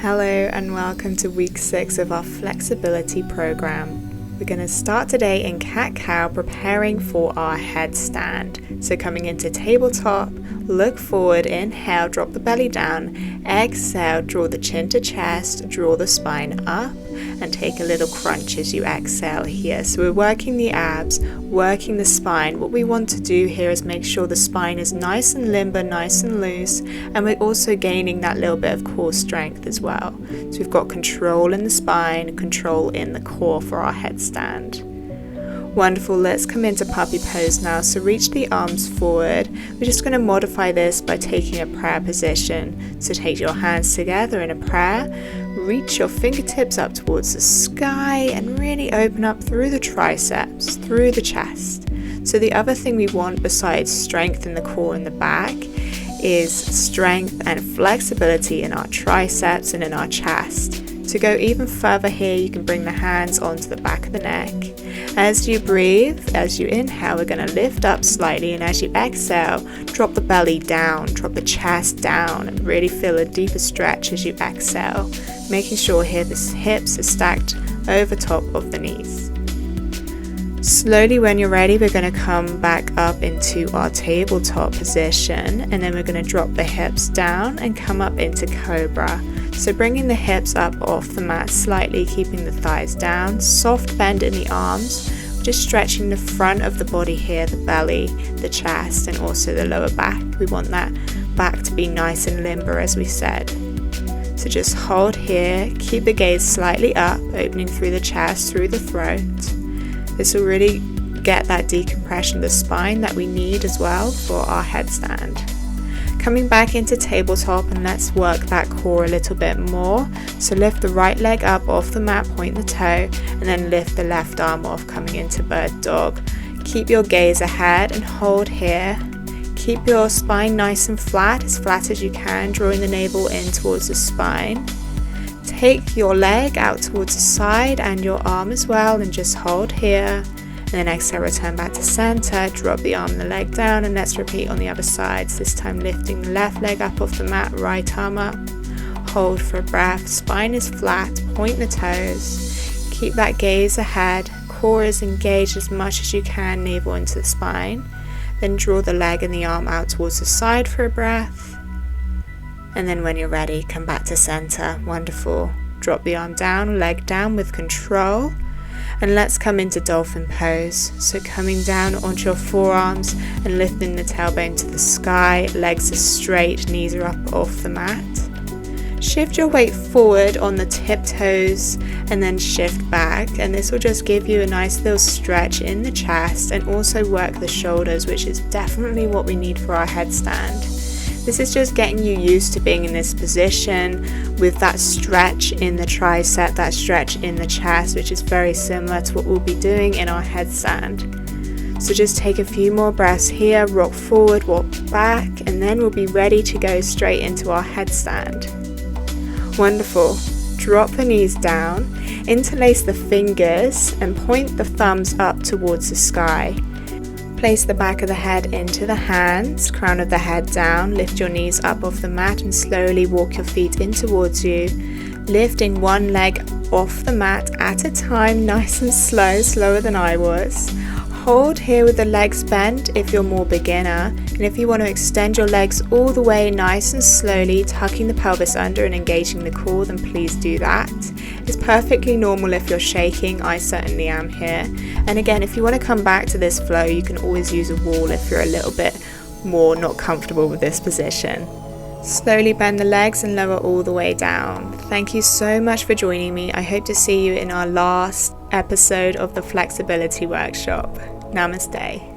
Hello and welcome to week 6 of our flexibility program. We're going to start today in cat-cow preparing for our headstand. So coming into tabletop, look forward, inhale, drop the belly down, exhale, draw the chin to chest, draw the spine up, and take a little crunch as you exhale here. So we're working the abs, working the spine. What we want to do here is make sure the spine is nice and limber, nice and loose, and we're also gaining that little bit of core strength as well. So we've got control in the spine, control in the core for our headstand. Wonderful, let's come into puppy pose now. So reach the arms forward. We're just going to modify this by taking a prayer position. So take your hands together in a prayer, reach your fingertips up towards the sky and really open up through the triceps, through the chest. So the other thing we want besides strength in the core and the back is strength and flexibility in our triceps and in our chest. To go even further here, you can bring the hands onto the back of the neck. As you breathe, as you inhale, we're going to lift up slightly, and as you exhale, drop the belly down, drop the chest down, and really feel a deeper stretch as you exhale, making sure here the hips are stacked over top of the knees. Slowly, when you're ready, we're going to come back up into our tabletop position, and then we're going to drop the hips down and come up into cobra. So bringing the hips up off the mat slightly, keeping the thighs down, soft bend in the arms, just stretching the front of the body here, the belly, the chest, and also the lower back. We want that back to be nice and limber, as we said. So just hold here, keep the gaze slightly up, opening through the chest, through the throat. This will really get that decompression of the spine that we need as well for our headstand. Coming back into tabletop, and let's work that core a little bit more. So lift the right leg up off the mat, point the toe, and then lift the left arm off, coming into bird dog. Keep your gaze ahead and hold here. Keep your spine nice and flat as you can, drawing the navel in towards the spine. Take your leg out towards the side and your arm as well, and just hold here. And then exhale, return back to center, drop the arm and the leg down, and let's repeat on the other sides. This time lifting the left leg up off the mat, right arm up, hold for a breath, spine is flat, point the toes, keep that gaze ahead, core is engaged as much as you can, navel into the spine, then draw the leg and the arm out towards the side for a breath, and then when you're ready, come back to center. Wonderful. Drop the arm down, leg down with control. And let's come into dolphin pose. So coming down onto your forearms and lifting the tailbone to the sky, legs are straight, knees are up off the mat. Shift your weight forward on the tiptoes and then shift back, and this will just give you a nice little stretch in the chest and also work the shoulders, which is definitely what we need for our headstand. This is just getting you used to being in this position with that stretch in the tricep, that stretch in the chest, which is very similar to what we'll be doing in our headstand. So just take a few more breaths here, rock forward, walk back, and then we'll be ready to go straight into our headstand. Wonderful. Drop the knees down, interlace the fingers, and point the thumbs up towards the sky. Place the back of the head into the hands, crown of the head down, lift your knees up off the mat and slowly walk your feet in towards you, lifting one leg off the mat at a time, nice and slow, slower than I was. Hold here with the legs bent if you're more beginner, and if you want to extend your legs all the way nice and slowly, tucking the pelvis under and engaging the core, then please do that. It's perfectly normal if you're shaking, I certainly am here. And again, if you want to come back to this flow, you can always use a wall if you're a little bit more not comfortable with this position. Slowly bend the legs and lower all the way down. Thank you so much for joining me. I hope to see you in our last episode of the flexibility workshop. Namaste.